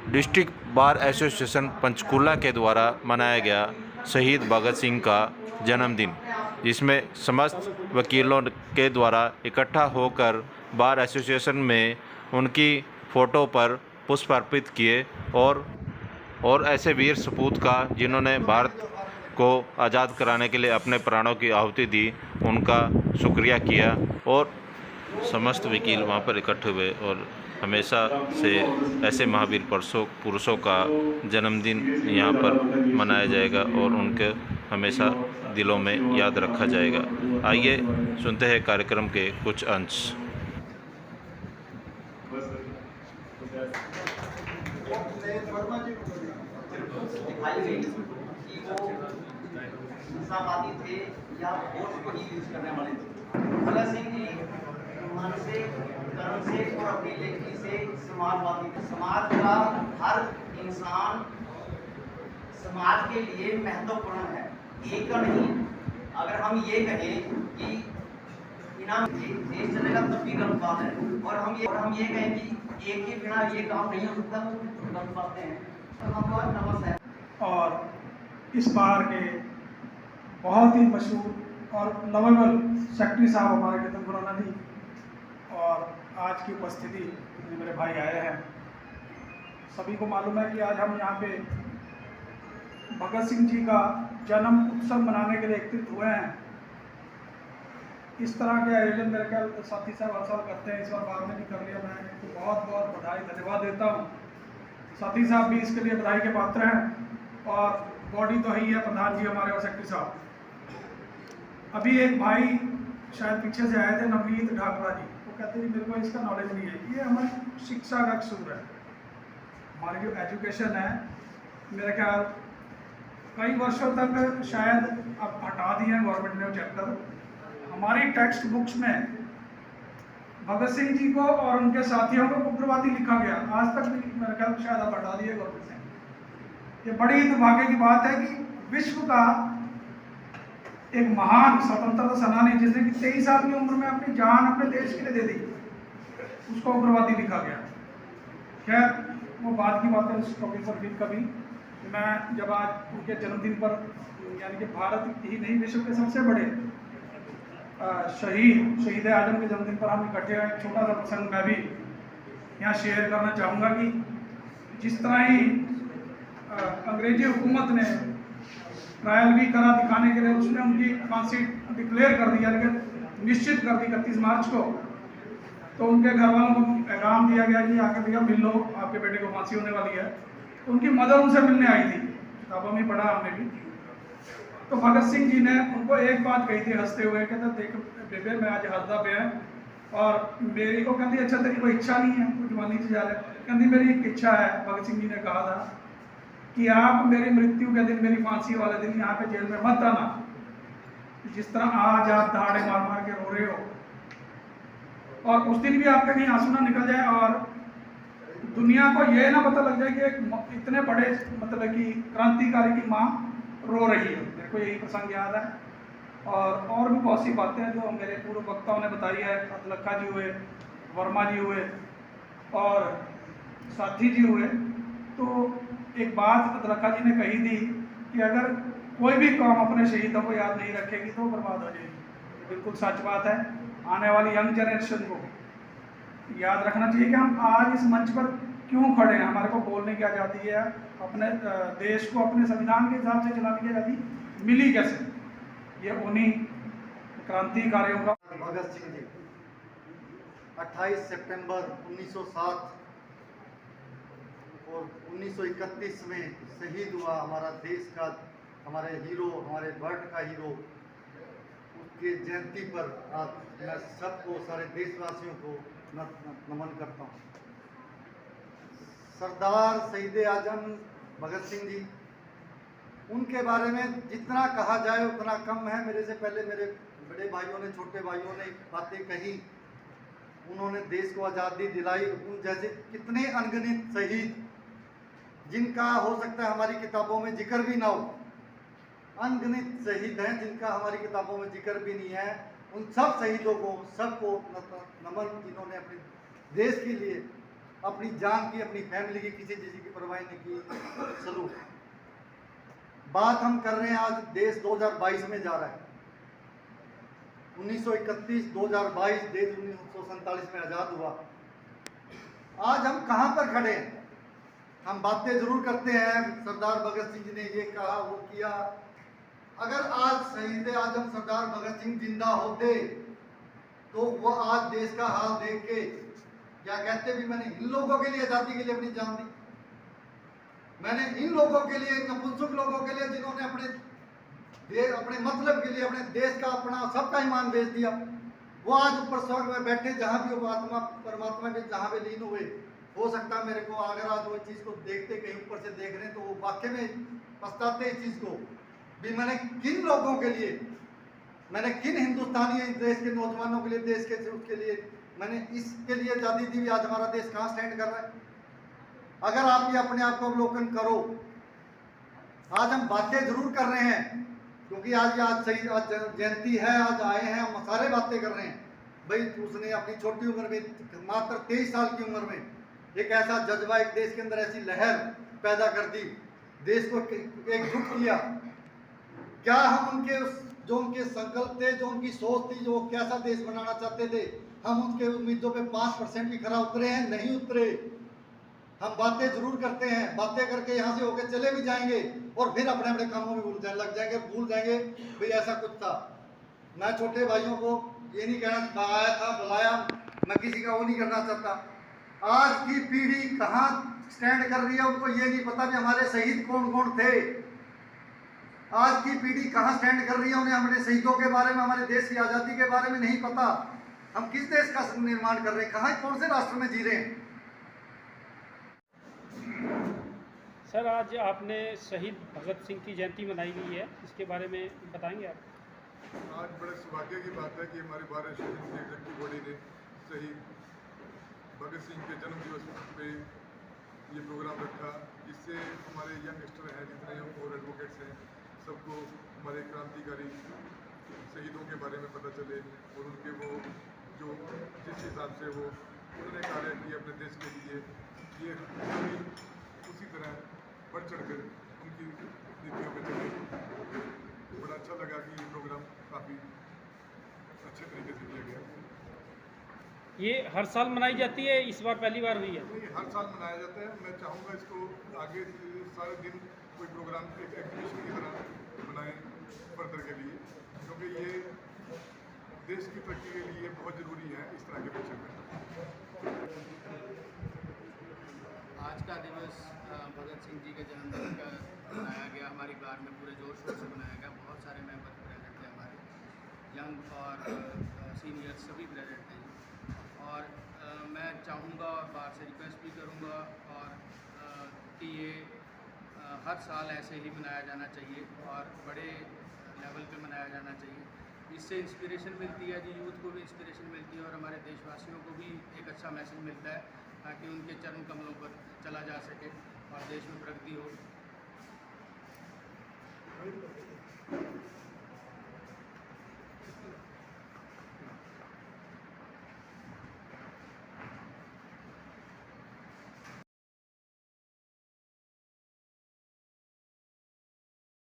District bar association Panchkula के द्वारा मनाया गया शहीद भगत सिंह का जन्मदिन, जिसमें समस्त वकीलों के द्वारा इकट्ठा होकर बार एसोसिएशन में उनकी फ़ोटो पर पुष्प अर्पित किए और ऐसे वीर सपूत का जिन्होंने भारत को आज़ाद कराने के लिए अपने प्राणों की आहुति दी, उनका शुक्रिया किया। और समस्त वकील वहाँ पर इकट्ठे हुए और हमेशा से ऐसे महावीर पुरुषों का जन्मदिन यहाँ पर मनाया जाएगा और उनके हमेशा दिलों में याद रखा जाएगा। आइए सुनते हैं कार्यक्रम के कुछ अंश। हिंसावादी थे या वोट को ही यूज करने वाले थे। भगत सिंह जी मन से, कर्म से और अपनी लेखनी से समाजवादी थे। समाज का हर इंसान समाज के लिए महत्वपूर्ण है, एक का नहीं। अगर हम ये कहें कि बिना देश चलेगा तब भी गलत बात है, और हम ये कहें कि एक के बिना ये काम नहीं हो सकता, तो गलत बातें हैं। तो हमको नमस्ते। और इस बार के बहुत ही मशहूर और नवेबल सेक्रेटरी साहब हमारे केतन खुराना जी, और आज की उपस्थिति मेरे भाई आए हैं। सभी को मालूम है कि आज हम यहाँ पे भगत सिंह जी का जन्म उत्सव मनाने के लिए एकत्रित हुए हैं। इस तरह के आयोजन मेरे ख्याल साथी साहब हर साल करते हैं, इस बार बाद में भी कर लिया। मैं तो बहुत बहुत बधाई धन्यवाद देता हूँ। साथी साहब भी इसके लिए बधाई के पात्र हैं, और बॉडी तो ही है प्रधान जी हमारे और सेक्रेटरी साहब। अभी एक भाई शायद पीछे से आए थे, नवनीत ढाकरा जी, वो कहते हैं मेरे को इसका नॉलेज नहीं है। ये हमारी शिक्षा का कसूर है। हमारी जो एजुकेशन है, मेरे ख्याल कई वर्षों तक शायद अब हटा दिए हैं गवर्नमेंट ने वो चैप्टर। हमारी टेक्स्ट बुक्स में भगत सिंह जी को और उनके साथियों को उग्रवादी लिखा गया, आज तक भी मेरे ख्याल शायद अब हटा दिए गवर्नमेंट ने। ये बड़ी दुर्भाग्य की बात है कि विश्व का एक महान स्वतंत्रता सेनानी, जिसने कि 23 साल की उम्र में अपनी जान अपने देश के लिए दे दी, उसको उग्रवादी लिखा गया। खैर वो बात की बात है, उस टॉपिक पर फिर कभी। मैं जब आज उनके जन्मदिन पर, यानी कि भारत ही नहीं विश्व के सबसे बड़े शहीद आजम के जन्मदिन पर हम इकट्ठे हैं, एक छोटा सा प्रसंग मैं भी यहाँ शेयर करना चाहूँगा कि जिस तरह ही अंग्रेजी हुकूमत ने ट्रायल भी करा दिखाने के लिए, उसने उनकी फांसी डिक्लेयर कर दी, यानी कि निश्चित कर दी 31 मार्च को। तो उनके घर वालों को पैगाम दिया गया कि आके भैया मिल लो, आपके बेटे को फांसी होने वाली है। तो उनकी मदर उनसे मिलने आई थी, किताबों में पढ़ा हमने भी। तो भगत सिंह जी ने उनको एक बात कही थी हंसते हुए, कहते देख बेबे मैं आज हरदा पे है, और मेरी को कहती अच्छा तेरी कोई इच्छा नहीं है, कुछ जवानी से जा रहे, कहती मेरी एक इच्छा है। भगत सिंह जी ने कहा था कि आप मेरी मृत्यु के दिन, मेरी फांसी वाले दिन यहाँ पे जेल में मत आना। जिस तरह आज आप दहाड़े मार मार के रो रहे हो, और उस दिन भी आपके कहीं आंसू ना निकल जाए और दुनिया को ये ना पता लग जाए कि एक इतने बड़े मतलब कि क्रांतिकारी की माँ रो रही है। मेरे को यही प्रसंग याद है, और भी बहुत सी बातें हैं जो मेरे पूर्व वक्ताओं ने बताई है। अतलखा जी हुए, वर्मा जी हुए और साथी जी हुए। तो एक बात अतलखा जी ने कही थी कि अगर कोई भी कौम अपने शहीदों को याद नहीं रखेगी तो बर्बाद हो जाएगी। ये बिल्कुल सच बात है। आने वाली यंग जनरेशन को याद रखना चाहिए कि हम आज इस मंच पर क्यों खड़े हैं। हमारे को बोलने की आज़ादी है, अपने देश को अपने संविधान के हिसाब से चलाने की आज़ादी मिली कैसे, ये उन्हीं क्रांतिकारियों का। भगत सिंह जी 28 सितंबर 1907 और 1931 में शहीद हुआ हमारा देश का, हमारे हीरो, हमारे वर्ल्ड का हीरो। उसके जयंती पर आज मैं सबको, सारे देशवासियों को नमन करता हूँ। सरदार शहीद आजम भगत सिंह जी, उनके बारे में जितना कहा जाए उतना कम है। मेरे से पहले मेरे बड़े भाइयों ने, छोटे भाइयों ने बातें कही। उन्होंने देश को आज़ादी दिलाई। उन जैसे कितने अनगिनत शहीद, जिनका हो सकता है हमारी किताबों में जिक्र भी ना हो, अनगिनत शहीद हैं जिनका हमारी किताबों में जिक्र भी नहीं है। उन सब शहीदों को, सबको नमन, जिन्होंने अपने देश के लिए अपनी जान की, अपनी फैमिली की किसी चीज़ की परवाह नहीं की। सलूट। बात हम कर रहे हैं, आज देश 2022 में जा रहा है। 1931, 2022, देश 1947 में आज़ाद हुआ। आज हम कहाँ पर खड़े हैं? हम बातें जरूर करते हैं, सरदार भगत सिंह जी ने ये कहा, वो किया। अगर आज शहीद आजम सरदार भगत सिंह जिंदा होते तो वो आज देश का हाल देख के क्या कहते भी, मैंने इन लोगों के लिए आज़ादी के लिए अपनी जान दी, मैंने इन लोगों के लिए, नपुंसक लोगों के लिए जिन्होंने अपने मतलब के लिए अपने देश का, अपना सबका ईमान बेच दिया, वो आज ऊपर स्वर्ग में बैठे, जहाँ भी वो आत्मा परमात्मा में जहाँ भी लीन हुए। हो सकता है मेरे को, अगर आज वो चीज़ को देखते, कहीं ऊपर से देख रहे हैं, तो वो वाकई में पछताते इस चीज़ को भी, मैंने किन लोगों के लिए, मैंने किन हिंदुस्तानी देश के नौजवानों के लिए, देश के उसके लिए मैंने इसके लिए आज़ादी दी। आज हमारा देश कहाँ स्टैंड कर रहा है? अगर आप ये अपने आप को अवलोकन करो। आज हम बातें जरूर कर रहे हैं क्योंकि आज सही, आज जयंती है, आज आए हैं, हम सारे बातें कर रहे हैं। भाई उसने अपनी छोटी उम्र में, मात्र 23 साल की उम्र में, एक ऐसा जज्बा एक देश के अंदर, ऐसी लहर पैदा कर दी, देश को एकजुट किया। क्या हम उनके जो उनके संकल्प थे, जो उनकी सोच थी, जो वो कैसा देश बनाना चाहते थे, हम उनके उम्मीदों पे 5% भी खरा उतरे हैं? नहीं उतरे। हम बातें जरूर करते हैं, बातें करके यहाँ से होकर चले भी जाएंगे और फिर अपने अपने कामों में भूल लग जाएंगे, भूल जाएंगे भाई ऐसा कुछ था। मैं छोटे भाइयों को ये नहीं कहना आया था, बुलाया, मैं किसी का वो नहीं करना चाहता। आज की पीढ़ी कहाँ स्टैंड कर रही है, उनको ये नहीं पता कि हमारे शहीद कौन कौन थे। आज की पीढ़ी कहाँ स्टैंड कर रही है, उन्हें हमारे शहीदों के बारे में, हमारे देश की आज़ादी के बारे में नहीं पता। हम किस देश का निर्माण कर रहे हैं, कहाँ, कौन से राष्ट्र में जी रहे हैं। सर, आज आपने शहीद भगत सिंह की जयंती मनाई गई है, इसके बारे में बताएंगे आप? आज बड़े सौभाग्य की बात है कि हमारे भारत शहीद एग्जीक्यूटिव बॉडी ने शहीद भगत सिंह के जन्म दिवस पे ये प्रोग्राम रखा, जिससे हमारे यंगस्टर हैं, जितने और एडवोकेट्स हैं, सबको हमारे क्रांतिकारी शहीदों के बारे में पता चले और उनके वो जो जिस हिसाब से वो उन्होंने कार्य किए अपने देश के लिए, ये उसी तरह बढ़ चढ़ कर उनकी नीतियों पर चले। बड़ा अच्छा लगा कि ये प्रोग्राम काफ़ी अच्छे तरीके से किया गया। ये हर साल मनाई जाती है, इस बार पहली बार हुई है? नहीं, हर साल मनाया जाता है। मैं चाहूँगा इसको आगे सारे दिन कोई प्रोग्राम एक एग्जीबिशन की तरह बनाएं फर्दर के लिए, क्योंकि ये देश की तरक्की के लिए बहुत ज़रूरी है इस तरह के फंक्शन में। आज का दिवस भगत सिंह जी के जन्मदिन का मनाया गया। हमारी कार में पूरे जोर शोर से मनाया गया। बहुत सारे मेंबर प्रेजेंट थे, हमारे यंग और सीनियर सभी प्रेजेंट थे। और मैं चाहूँगा और बार से रिक्वेस्ट भी करूँगा और कि ये हर साल ऐसे ही मनाया जाना चाहिए और बड़े लेवल पे मनाया जाना चाहिए। इससे इंस्पिरेशन मिलती है जी, यूथ को भी इंस्पिरेशन मिलती है और हमारे देशवासियों को भी एक अच्छा मैसेज मिलता है, ताकि उनके चरण कमलों पर चला जा सके और देश में प्रगति हो।